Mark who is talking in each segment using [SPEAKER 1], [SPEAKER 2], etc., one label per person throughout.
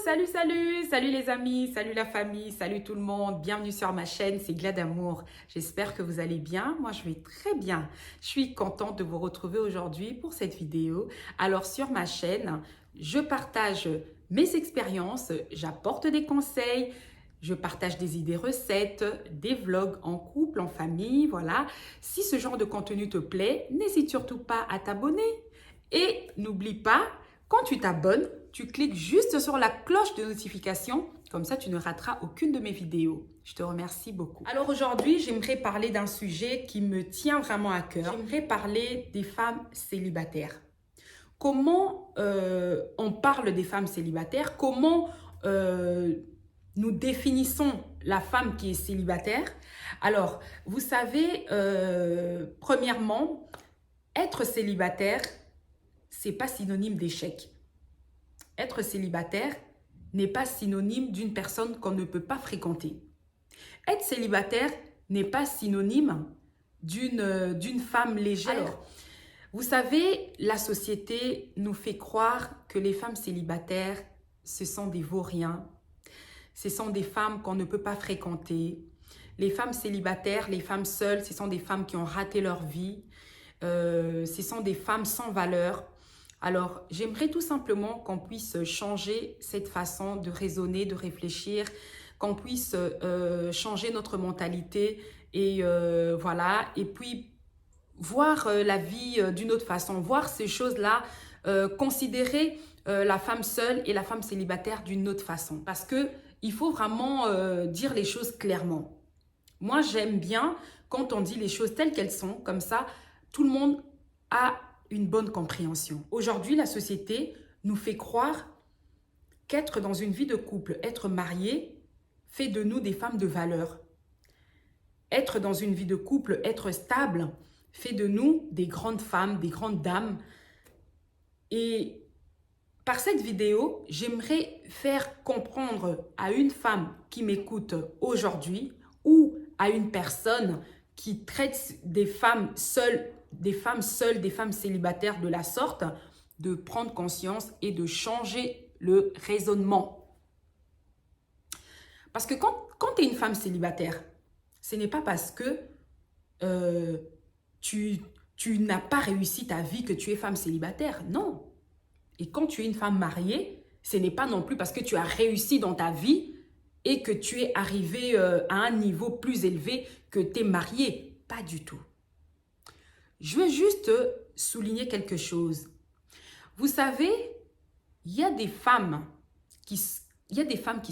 [SPEAKER 1] salut les amis, salut la famille, salut tout le monde, bienvenue sur ma chaîne, c'est Gla d'amour. J'espère que vous allez bien, moi je vais très bien. Je suis contente de vous retrouver aujourd'hui pour cette vidéo. Alors sur ma chaîne, je partage mes expériences, j'apporte des conseils, je partage des idées recettes, des vlogs en couple, en famille, voilà. Si ce genre de contenu te plaît, n'hésite surtout pas à t'abonner. Et n'oublie pas, quand tu t'abonnes, tu cliques juste sur la cloche de notification, comme ça tu ne rateras aucune de mes vidéos. Je te remercie beaucoup. Alors aujourd'hui, j'aimerais parler d'un sujet qui me tient vraiment à cœur. J'aimerais parler des femmes célibataires. Comment on parle des femmes célibataires? Comment nous définissons la femme qui est célibataire? Alors, vous savez, premièrement, être célibataire, c'est pas synonyme d'échec. Être célibataire n'est pas synonyme d'une personne qu'on ne peut pas fréquenter. Être célibataire n'est pas synonyme d'une femme légère. Alors, vous savez, la société nous fait croire que les femmes célibataires, ce sont des vauriens. Ce sont des femmes qu'on ne peut pas fréquenter. Les femmes célibataires, les femmes seules, ce sont des femmes qui ont raté leur vie. Ce sont des femmes sans valeur. Alors, j'aimerais tout simplement qu'on puisse changer cette façon de raisonner, de réfléchir, qu'on puisse changer notre mentalité et voilà, et puis voir la vie d'une autre façon, voir ces choses-là, considérer la femme seule et la femme célibataire d'une autre façon. Parce qu'il faut vraiment dire les choses clairement. Moi, j'aime bien quand on dit les choses telles qu'elles sont, comme ça, tout le monde a une bonne compréhension. Aujourd'hui, la société nous fait croire qu'être dans une vie de couple, être marié, fait de nous des femmes de valeur. Être dans une vie de couple, être stable, fait de nous des grandes femmes, des grandes dames. Et par cette vidéo, j'aimerais faire comprendre à une femme qui m'écoute aujourd'hui ou à une personne qui traite des femmes seules, des femmes célibataires de la sorte, de prendre conscience et de changer le raisonnement. Parce que quand tu es une femme célibataire, ce n'est pas parce que tu n'as pas réussi ta vie que tu es femme célibataire, non. Et quand tu es une femme mariée, ce n'est pas non plus parce que tu as réussi dans ta vie et que tu es arrivé à un niveau plus élevé que tu es mariée. Pas du tout. Je veux juste souligner quelque chose. Vous savez, il y a des femmes qui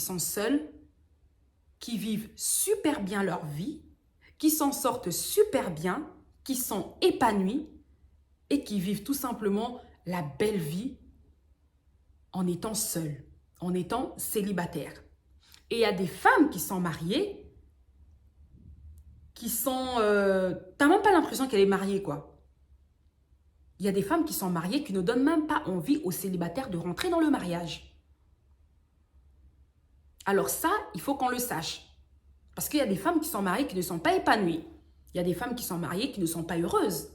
[SPEAKER 1] sont seules, qui vivent super bien leur vie, qui s'en sortent super bien, qui sont épanouies et qui vivent tout simplement la belle vie en étant seules, en étant célibataires. Et il y a des femmes qui sont mariées, qui sont... t'as même pas l'impression qu'elle est mariée, quoi. Il y a des femmes qui sont mariées qui ne donnent même pas envie aux célibataires de rentrer dans le mariage. Alors ça, il faut qu'on le sache. Parce qu'il y a des femmes qui sont mariées qui ne sont pas épanouies. Il y a des femmes qui sont mariées qui ne sont pas heureuses.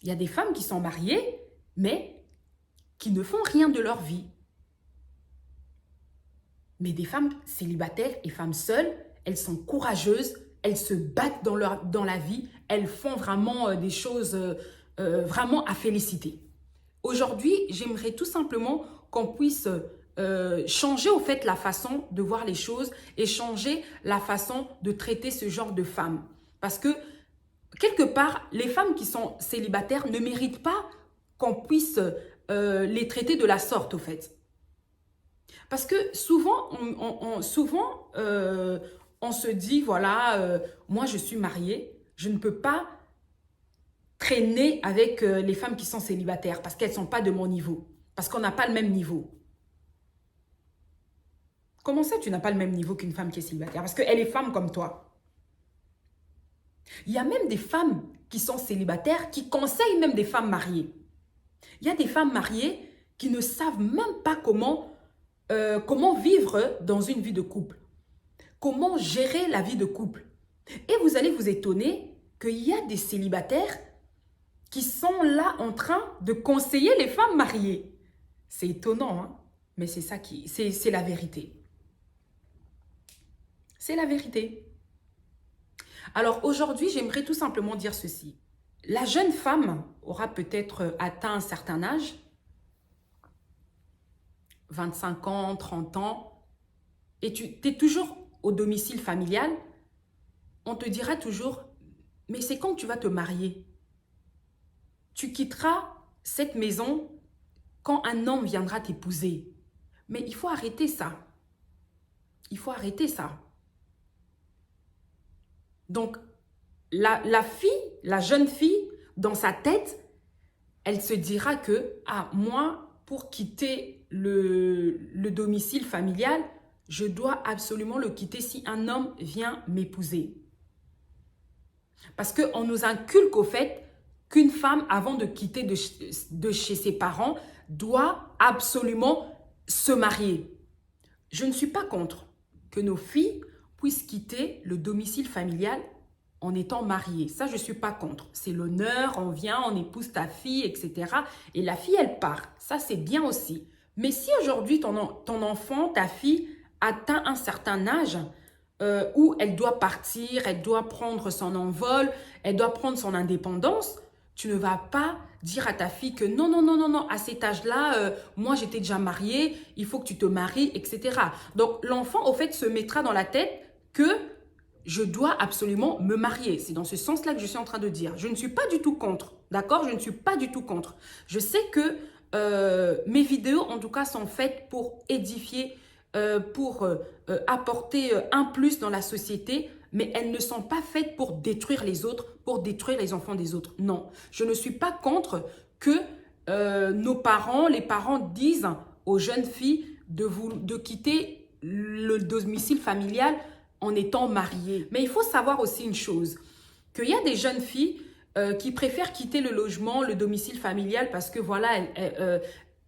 [SPEAKER 1] Il y a des femmes qui sont mariées, mais qui ne font rien de leur vie. Mais des femmes célibataires et femmes seules, elles sont courageuses, elles se battent dans la vie, elles font vraiment des choses vraiment à féliciter. Aujourd'hui, j'aimerais tout simplement qu'on puisse changer au fait la façon de voir les choses et changer la façon de traiter ce genre de femmes. Parce que, quelque part, les femmes qui sont célibataires ne méritent pas qu'on puisse les traiter de la sorte, au fait. Parce que souvent, on se dit, voilà, moi je suis mariée, je ne peux pas traîner avec les femmes qui sont célibataires parce qu'elles ne sont pas de mon niveau, parce qu'on n'a pas le même niveau. Comment ça, tu n'as pas le même niveau qu'une femme qui est célibataire? Parce qu'elle est femme comme toi. Il y a même des femmes qui sont célibataires qui conseillent même des femmes mariées. Il y a des femmes mariées qui ne savent même pas comment vivre dans une vie de couple. Comment gérer la vie de couple. Et vous allez vous étonner qu'il y a des célibataires qui sont là en train de conseiller les femmes mariées. C'est étonnant, hein? Mais c'est ça c'est la vérité. C'est la vérité. Alors aujourd'hui, j'aimerais tout simplement dire ceci. La jeune femme aura peut-être atteint un certain âge, 25 ans, 30 ans, et tu es toujours au domicile familial, on te dira toujours, mais c'est quand tu vas te marier. Tu quitteras cette maison quand un homme viendra t'épouser. Mais il faut arrêter ça. Il faut arrêter ça. Donc, la fille, la jeune fille, dans sa tête, elle se dira que, ah, moi, pour quitter le domicile familial, je dois absolument le quitter si un homme vient m'épouser. Parce qu'on nous inculque au fait qu'une femme, avant de quitter de chez ses parents, doit absolument se marier. Je ne suis pas contre que nos filles puissent quitter le domicile familial en étant mariées. Ça, je ne suis pas contre. C'est l'honneur, on vient, on épouse ta fille, etc. Et la fille, elle part. Ça, c'est bien aussi. Mais si aujourd'hui, ton enfant, ta fille, atteint un certain âge où elle doit partir, elle doit prendre son envol, elle doit prendre son indépendance, tu ne vas pas dire à ta fille que non, non, non, non, non, à cet âge-là, moi j'étais déjà mariée, il faut que tu te maries, etc. Donc l'enfant, au fait, se mettra dans la tête que je dois absolument me marier. C'est dans ce sens-là que je suis en train de dire. Je ne suis pas du tout contre, d'accord? Je ne suis pas du tout contre. Je sais que mes vidéos, en tout cas, sont faites pour édifier, pour apporter un plus dans la société, mais elles ne sont pas faites pour détruire les autres, pour détruire les enfants des autres. Non, je ne suis pas contre que nos parents, les parents disent aux jeunes filles de quitter le domicile familial en étant mariées. Mais il faut savoir aussi une chose, qu'il y a des jeunes filles qui préfèrent quitter le logement, le domicile familial parce que voilà,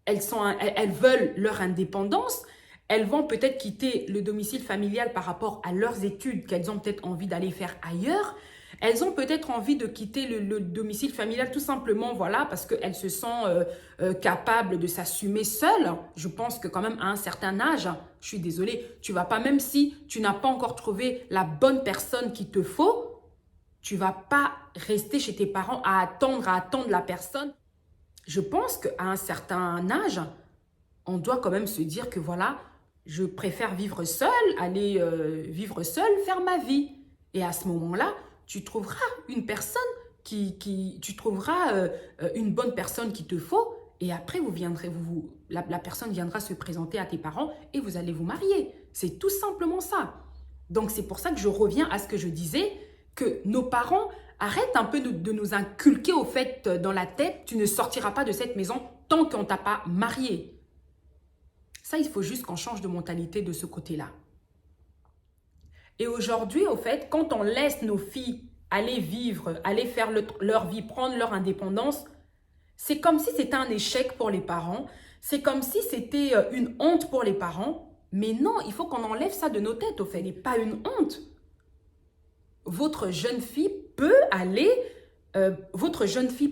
[SPEAKER 1] elles veulent leur indépendance. Elles vont peut-être quitter le domicile familial par rapport à leurs études qu'elles ont peut-être envie d'aller faire ailleurs. Elles ont peut-être envie de quitter le domicile familial tout simplement, voilà, parce qu'elles se sentent capables de s'assumer seules. Je pense que quand même à un certain âge, je suis désolée, tu vas pas, même si tu n'as pas encore trouvé la bonne personne qu'il te faut, tu vas pas rester chez tes parents à attendre la personne. Je pense qu'à un certain âge, on doit quand même se dire que voilà, je préfère vivre seule, aller vivre seule, faire ma vie. Et à ce moment-là, tu trouveras une personne tu trouveras une bonne personne qu'il te faut. Et après, la personne viendra se présenter à tes parents et vous allez vous marier. C'est tout simplement ça. Donc, c'est pour ça que je reviens à ce que je disais, que nos parents arrêtent un peu de nous inculquer au fait dans la tête, tu ne sortiras pas de cette maison tant qu'on ne t'a pas marié. Ça, il faut juste qu'on change de mentalité de ce côté-là. Et aujourd'hui, au fait, quand on laisse nos filles aller vivre, aller faire leur vie, prendre leur indépendance, c'est comme si c'était un échec pour les parents. C'est comme si c'était une honte pour les parents. Mais non, il faut qu'on enlève ça de nos têtes, au fait. Ce n'est pas une honte. Votre jeune fille peut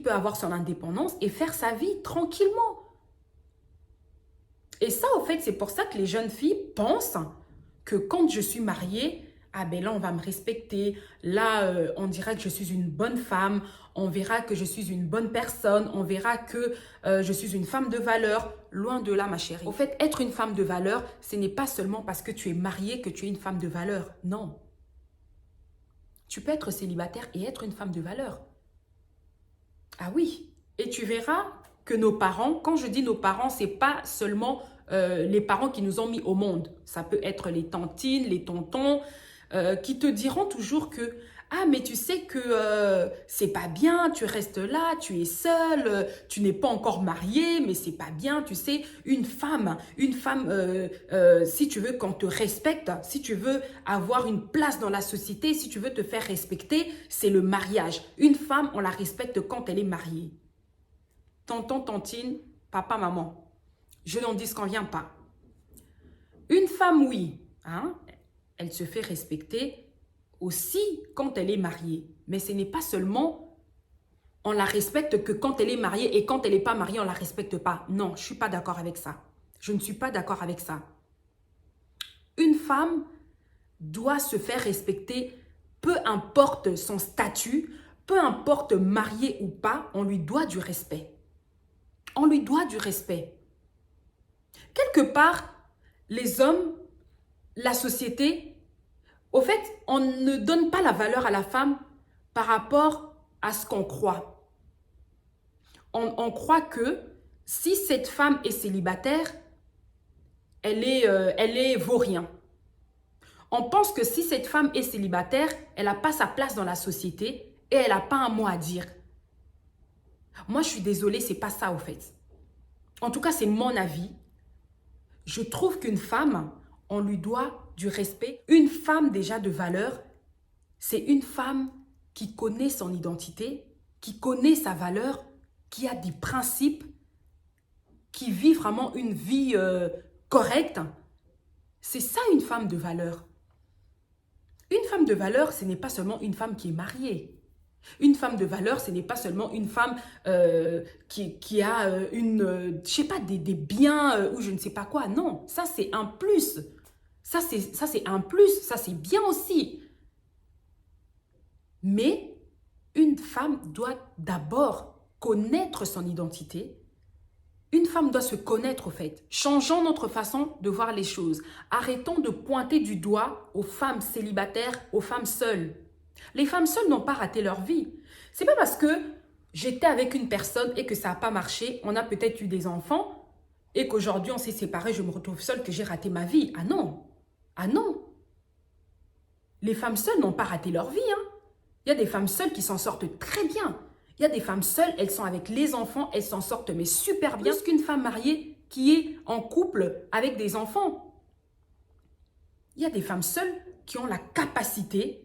[SPEAKER 1] avoir son indépendance et faire sa vie tranquillement. Et ça, au fait, c'est pour ça que les jeunes filles pensent que quand je suis mariée, ah ben là, on va me respecter. Là, on dira que je suis une bonne femme. On verra que je suis une bonne personne. On verra que je suis une femme de valeur. Loin de là, ma chérie. Au fait, être une femme de valeur, ce n'est pas seulement parce que tu es mariée que tu es une femme de valeur. Non. Tu peux être célibataire et être une femme de valeur. Ah oui. Et tu verras que nos parents, quand je dis nos parents, ce n'est pas seulement les parents qui nous ont mis au monde. Ça peut être les tantines, les tontons, qui te diront toujours que « Ah, mais tu sais que c'est pas bien, tu restes là, tu es seule, tu n'es pas encore mariée, mais c'est pas bien, tu sais, une femme, si tu veux qu'on te respecte, si tu veux avoir une place dans la société, si tu veux te faire respecter, c'est le mariage. Une femme, on la respecte quand elle est mariée. » Tonton, tantine, papa, maman, je n'en disconviens pas. Une femme, oui, hein, elle se fait respecter aussi quand elle est mariée. Mais ce n'est pas seulement on la respecte que quand elle est mariée et quand elle n'est pas mariée, on ne la respecte pas. Non, je ne suis pas d'accord avec ça. Je ne suis pas d'accord avec ça. Une femme doit se faire respecter, peu importe son statut, peu importe mariée ou pas, on lui doit du respect. On lui doit du respect. Quelque part, les hommes, la société, au fait, on ne donne pas la valeur à la femme par rapport à ce qu'on croit. On croit que si cette femme est célibataire, elle est vaurien. On pense que si cette femme est célibataire, elle n'a pas sa place dans la société et elle n'a pas un mot à dire. Moi, je suis désolée, c'est pas ça au fait. En tout cas, c'est mon avis. Je trouve qu'une femme, on lui doit du respect. Une femme déjà de valeur, c'est une femme qui connaît son identité, qui connaît sa valeur, qui a des principes, qui vit vraiment une vie correcte. C'est ça une femme de valeur. Une femme de valeur, ce n'est pas seulement une femme qui est mariée. Une femme de valeur, ce n'est pas seulement une femme qui a je sais pas, des biens ou je ne sais pas quoi. Non, ça c'est un plus. Ça c'est un plus, ça c'est bien aussi. Mais une femme doit d'abord connaître son identité. Une femme doit se connaître au fait. Changeons notre façon de voir les choses. Arrêtons de pointer du doigt aux femmes célibataires, aux femmes seules. Les femmes seules n'ont pas raté leur vie. C'est pas parce que j'étais avec une personne et que ça n'a pas marché, on a peut-être eu des enfants et qu'aujourd'hui on s'est séparés, je me retrouve seule, que j'ai raté ma vie. Ah non! Ah non! Les femmes seules n'ont pas raté leur vie. Hein. Il y a des femmes seules qui s'en sortent très bien. Il y a des femmes seules, elles sont avec les enfants, elles s'en sortent mais super bien. Plus qu'une femme mariée qui est en couple avec des enfants. Il y a des femmes seules qui ont la capacité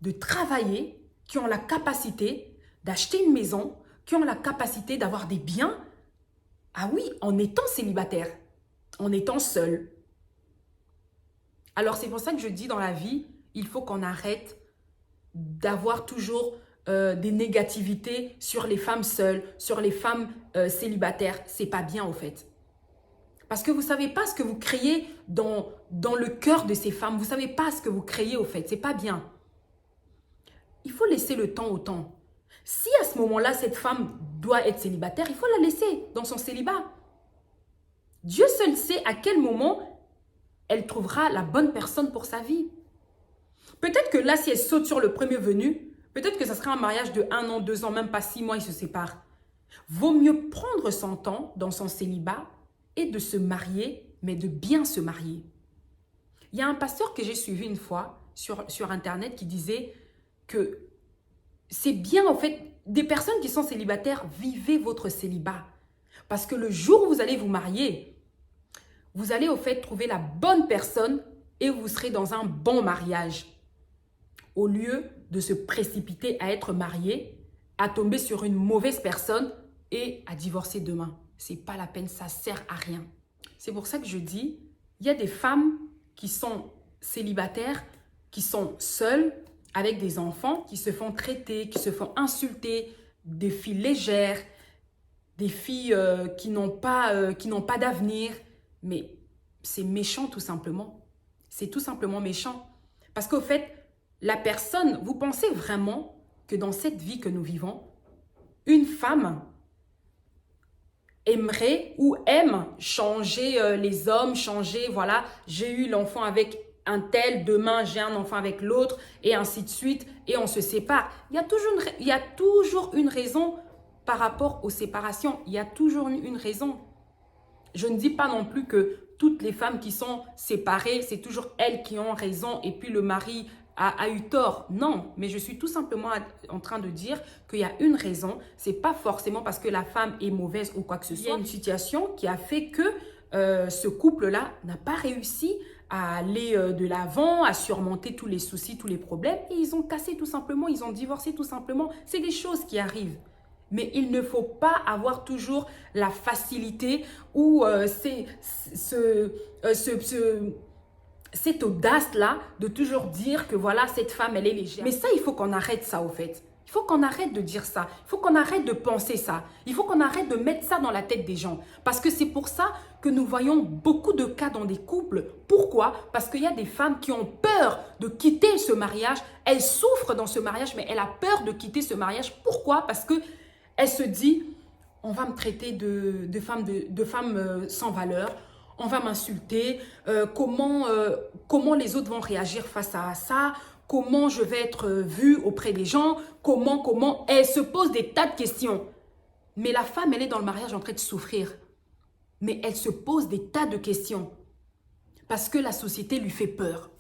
[SPEAKER 1] de travailler, qui ont la capacité d'acheter une maison, qui ont la capacité d'avoir des biens. Ah oui, en étant célibataire, en étant seule. Alors c'est pour ça que je dis dans la vie, il faut qu'on arrête d'avoir toujours des négativités sur les femmes seules, sur les femmes célibataires. C'est pas bien au fait. Parce que vous ne savez pas ce que vous créez dans le cœur de ces femmes. Vous ne savez pas ce que vous créez au fait. C'est pas bien. Il faut laisser le temps au temps. Si à ce moment-là, cette femme doit être célibataire, il faut la laisser dans son célibat. Dieu seul sait à quel moment elle trouvera la bonne personne pour sa vie. Peut-être que là, si elle saute sur le premier venu, peut-être que ça sera un mariage de 1 an, 2 ans, même pas 6 mois, ils se séparent. Vaut mieux prendre son temps dans son célibat et de se marier, mais de bien se marier. Il y a un pasteur que j'ai suivi une fois sur Internet qui disait que c'est bien, en fait, des personnes qui sont célibataires, vivez votre célibat. Parce que le jour où vous allez vous marier, vous allez au fait trouver la bonne personne et vous serez dans un bon mariage. Au lieu de se précipiter à être marié, à tomber sur une mauvaise personne et à divorcer demain. C'est pas la peine, ça sert à rien. C'est pour ça que je dis, il y a des femmes qui sont célibataires, qui sont seules, avec des enfants, qui se font traiter, qui se font insulter, des filles légères, des filles qui n'ont pas d'avenir. Mais c'est méchant tout simplement. C'est tout simplement méchant. Parce qu'au fait, la personne, vous pensez vraiment que dans cette vie que nous vivons, une femme aimerait ou aime changer les hommes, changer, voilà, j'ai eu l'enfant avec un tel, demain j'ai un enfant avec l'autre et ainsi de suite et on se sépare. Il y a toujours une raison par rapport aux séparations. Il y a toujours une raison. Je ne dis pas non plus que toutes les femmes qui sont séparées, c'est toujours elles qui ont raison et puis le mari a eu tort. Non, mais je suis tout simplement en train de dire qu'il y a une raison. C'est pas forcément parce que la femme est mauvaise ou quoi que ce soit. Il y a une situation qui a fait que ce couple-là n'a pas réussi à aller de l'avant, à surmonter tous les soucis, tous les problèmes. Et ils ont cassé tout simplement, ils ont divorcé tout simplement. C'est des choses qui arrivent. Mais il ne faut pas avoir toujours la facilité ou cette audace-là de toujours dire que voilà, cette femme, elle est légère. Mais ça, il faut qu'on arrête ça au fait. Il Il faut qu'on arrête de dire ça. Il faut qu'on arrête de penser ça. Il faut qu'on arrête de mettre ça dans la tête des gens. Parce que c'est pour ça que nous voyons beaucoup de cas dans des couples. Pourquoi? Parce qu'il y a des femmes qui ont peur de quitter ce mariage. Elles souffrent dans ce mariage, mais elle a peur de quitter ce mariage. Pourquoi? Parce qu'elle se dit, on va me traiter de femme sans valeur. On va m'insulter. Comment les autres vont réagir face à ça? Comment je vais être vue auprès des gens? Comment? Elle se pose des tas de questions. Mais la femme, elle est dans le mariage en train de souffrir. Mais elle se pose des tas de questions. Parce que la société lui fait peur.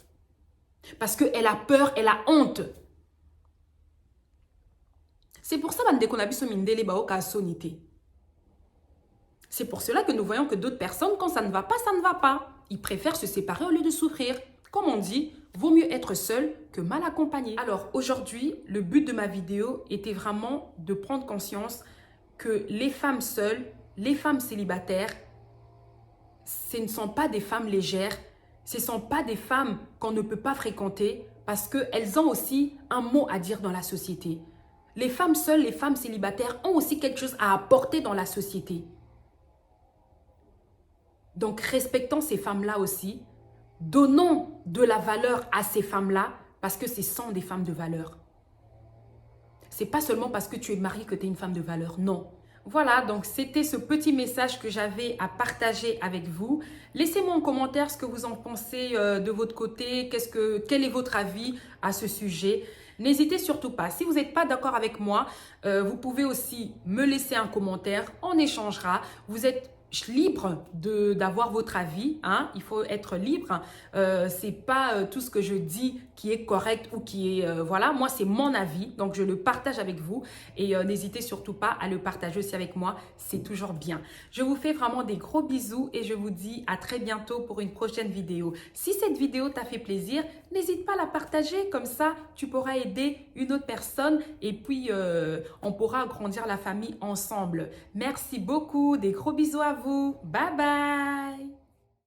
[SPEAKER 1] Parce qu'elle a peur, elle a honte. C'est pour ça qu'on a vu ce mindele baoka sonité. C'est pour cela que nous voyons que d'autres personnes, quand ça ne va pas, ça ne va pas. Ils préfèrent se séparer au lieu de souffrir. Comme on dit, vaut mieux être seul que mal accompagné. Alors aujourd'hui, le but de ma vidéo était vraiment de prendre conscience que les femmes seules, les femmes célibataires, ce ne sont pas des femmes légères, ce ne sont pas des femmes qu'on ne peut pas fréquenter parce qu'elles ont aussi un mot à dire dans la société. Les femmes seules, les femmes célibataires ont aussi quelque chose à apporter dans la société. Donc respectons ces femmes-là aussi. Donnons de la valeur à ces femmes-là parce que ce sont des femmes de valeur. Ce n'est pas seulement parce que tu es mariée que tu es une femme de valeur, non. Voilà, donc c'était ce petit message que j'avais à partager avec vous. Laissez-moi en commentaire ce que vous en pensez de votre côté, quel est votre avis à ce sujet. N'hésitez surtout pas, si vous n'êtes pas d'accord avec moi, vous pouvez aussi me laisser un commentaire, on échangera. Vous êtes libre d'avoir votre avis, hein? Il faut être libre. C'est pas tout ce que je dis qui est correct ou qui est voilà, moi c'est mon avis, donc je le partage avec vous et n'hésitez surtout pas à le partager aussi avec moi, c'est toujours bien. Je vous fais vraiment des gros bisous et je vous dis à très bientôt pour une prochaine vidéo. Si cette vidéo t'a fait plaisir, n'hésite pas à la partager, comme ça tu pourras aider une autre personne et puis on pourra agrandir la famille ensemble. Merci beaucoup, des gros bisous à vous. Bye bye.